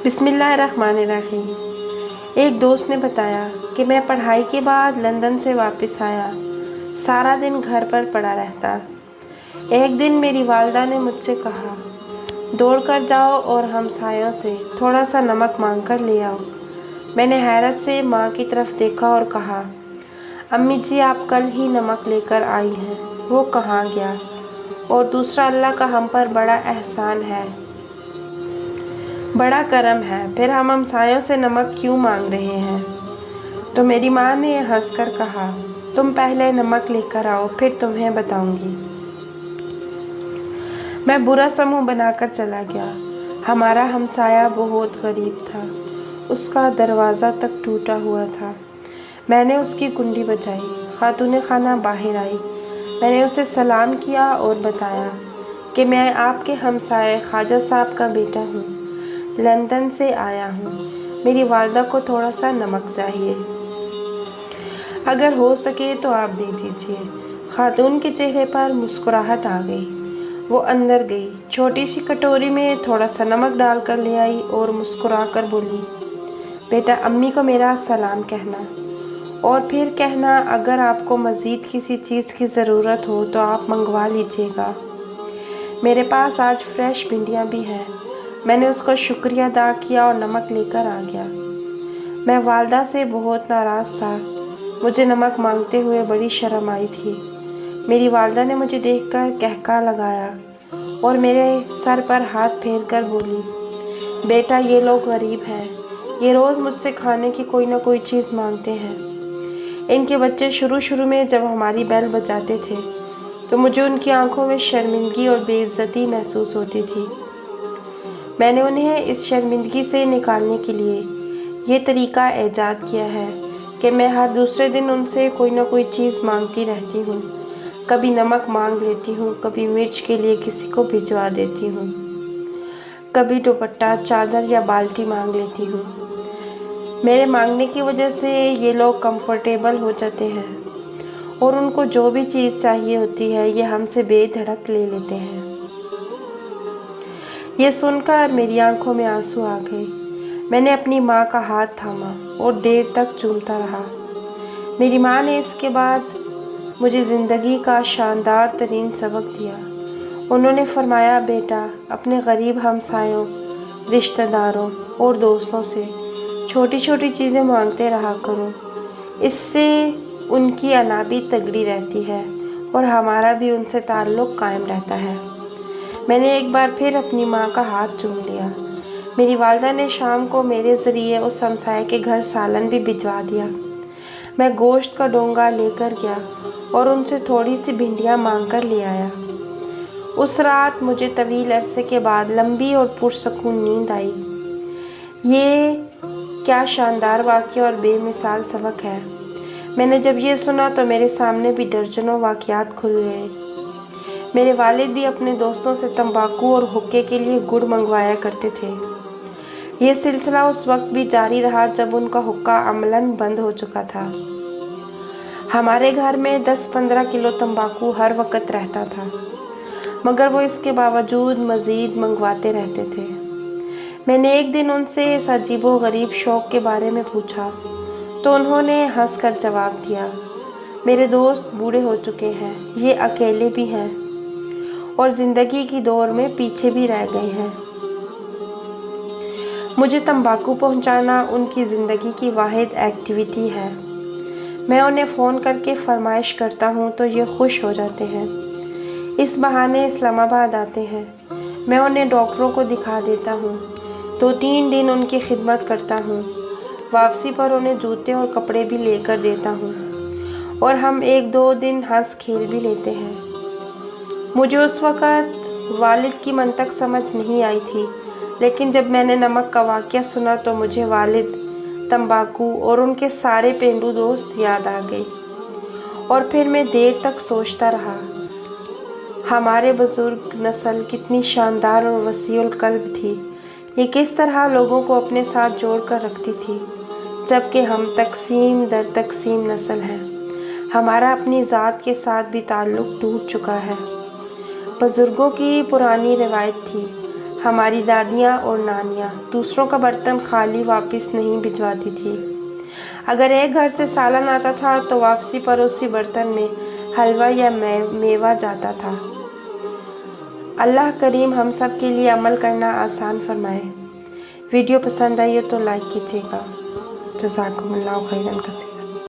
بسم اللہ الرحمن الرحیم۔ ایک دوست نے بتایا کہ میں پڑھائی کے بعد لندن سے واپس آیا، سارا دن گھر پر پڑا رہتا۔ ایک دن میری والدہ نے مجھ سے کہا، دوڑ کر جاؤ اور ہمسایوں سے تھوڑا سا نمک مانگ کر لے آؤ۔ میں نے حیرت سے ماں کی طرف دیکھا اور کہا، امی جی آپ کل ہی نمک لے کر آئی ہیں، وہ کہاں گیا؟ اور دوسرا اللہ کا ہم پر بڑا احسان ہے، بڑا کرم ہے، پھر ہم ہمسایوں سے نمک کیوں مانگ رہے ہیں؟ تو میری ماں نے ہنس کر کہا، تم پہلے نمک لے کر آؤ پھر تمہیں بتاؤں گی۔ میں برا سا منہ بنا کر چلا گیا۔ ہمارا ہمسایہ بہت غریب تھا، اس کا دروازہ تک ٹوٹا ہوا تھا۔ میں نے اس کی کنڈی بجائی، خاتون خانہ باہر آئی۔ میں نے اسے سلام کیا اور بتایا کہ میں آپ کے ہمسائے خواجہ صاحب کا بیٹا ہوں، لندن سے آیا ہوں، میری والدہ کو تھوڑا سا نمک چاہیے، اگر ہو سکے تو آپ دے دیجیے۔ خاتون کے چہرے پر مسکراہٹ آ گئی۔ وہ اندر گئی، چھوٹی سی کٹوری میں تھوڑا سا نمک ڈال کر لے آئی اور مسکرا کر بولی، بیٹا امی کو میرا سلام کہنا، اور پھر کہنا اگر آپ کو مزید کسی چیز کی ضرورت ہو تو آپ منگوا لیجیے گا، میرے پاس آج فریش بھنڈیاں بھی ہیں۔ میں نے اس کا شکریہ ادا کیا اور نمک لے کر آ گیا۔ میں والدہ سے بہت ناراض تھا، مجھے نمک مانگتے ہوئے بڑی شرم آئی تھی۔ میری والدہ نے مجھے دیکھ کر قہقہ لگایا اور میرے سر پر ہاتھ پھیر کر بولی، بیٹا یہ لوگ غریب ہیں، یہ روز مجھ سے کھانے کی کوئی نہ کوئی چیز مانگتے ہیں۔ ان کے بچے شروع میں جب ہماری بیل بجاتے تھے تو مجھے ان کی آنکھوں میں شرمندگی اور بے عزتی محسوس ہوتی تھی۔ میں نے انہیں اس شرمندگی سے نکالنے کے لیے یہ طریقہ ایجاد کیا ہے کہ میں ہر دوسرے دن ان سے کوئی نہ کوئی چیز مانگتی رہتی ہوں، کبھی نمک مانگ لیتی ہوں، کبھی مرچ کے لیے کسی کو بھجوا دیتی ہوں، کبھی دوپٹہ، چادر یا بالٹی مانگ لیتی ہوں۔ میرے مانگنے کی وجہ سے یہ لوگ کمفرٹیبل ہو جاتے ہیں اور ان کو جو بھی چیز چاہیے ہوتی ہے یہ ہم سے بے دھڑک لے لیتے ہیں۔ یہ سن کر میری آنکھوں میں آنسو آ گئے۔ میں نے اپنی ماں کا ہاتھ تھاما اور دیر تک چومتا رہا۔ میری ماں نے اس کے بعد مجھے زندگی کا شاندار ترین سبق دیا۔ انہوں نے فرمایا، بیٹا اپنے غریب ہمسایوں، رشتہ داروں اور دوستوں سے چھوٹی چھوٹی چیزیں مانگتے رہا کرو، اس سے ان کی انا بھی تگڑی رہتی ہے اور ہمارا بھی ان سے تعلق قائم رہتا ہے۔ میں نے ایک بار پھر اپنی ماں کا ہاتھ چوم لیا۔ میری والدہ نے شام کو میرے ذریعے اس ہمسائے کے گھر سالن بھی بھجوا دیا۔ میں گوشت کا ڈونگا لے کر گیا اور ان سے تھوڑی سی بھنڈیاں مانگ کر لے آیا۔ اس رات مجھے طویل عرصے کے بعد لمبی اور پرسکون نیند آئی۔ یہ کیا شاندار واقعہ اور بے مثال سبق ہے۔ میں نے جب یہ سنا تو میرے سامنے بھی درجنوں واقعات کھل گئے۔ میرے والد بھی اپنے دوستوں سے تمباکو اور حقے کے لیے گڑ منگوایا کرتے تھے۔ یہ سلسلہ اس وقت بھی جاری رہا جب ان کا حقہ عملاً بند ہو چکا تھا۔ ہمارے گھر میں 10-15 کلو تمباکو ہر وقت رہتا تھا، مگر وہ اس کے باوجود مزید منگواتے رہتے تھے۔ میں نے ایک دن ان سے اس عجیب و غریب شوق کے بارے میں پوچھا تو انہوں نے ہنس کر جواب دیا، میرے دوست بوڑھے ہو چکے ہیں، یہ اکیلے بھی ہیں اور زندگی کی دوڑ میں پیچھے بھی رہ گئے ہیں۔ مجھے تمباکو پہنچانا ان کی زندگی کی واحد ایکٹیویٹی ہے۔ میں انہیں فون کر کے فرمائش کرتا ہوں تو یہ خوش ہو جاتے ہیں۔ اس بہانے اسلام آباد آتے ہیں۔ میں انہیں ڈاکٹروں کو دکھا دیتا ہوں، 2-3 دن ان کی خدمت کرتا ہوں، واپسی پر انہیں جوتے اور کپڑے بھی لے کر دیتا ہوں اور ہم 1-2 دن ہنس کھیل بھی لیتے ہیں۔ مجھے اس وقت والد کی منطق سمجھ نہیں آئی تھی، لیکن جب میں نے نمک کا واقعہ سنا تو مجھے والد، تمباکو اور ان کے سارے پینڈو دوست یاد آ گئے، اور پھر میں دیر تک سوچتا رہا، ہمارے بزرگ نسل کتنی شاندار اور وسیع القلب تھی، یہ کس طرح لوگوں کو اپنے ساتھ جوڑ کر رکھتی تھی، جبکہ ہم تقسیم در تقسیم نسل ہیں، ہمارا اپنی ذات کے ساتھ بھی تعلق ٹوٹ چکا ہے۔ بزرگوں کی پرانی روایت تھی، ہماری دادیاں اور نانیاں دوسروں کا برتن خالی واپس نہیں بھجواتی تھی۔ اگر ایک گھر سے سالن آتا تھا تو واپسی پر اسی برتن میں حلوہ یا میوہ جاتا تھا۔ اللہ کریم ہم سب کے لیے عمل کرنا آسان فرمائے۔ ویڈیو پسند آئی ہے تو لائک کیجیے گا۔ جزاکم اللہ خیرا کثیرا۔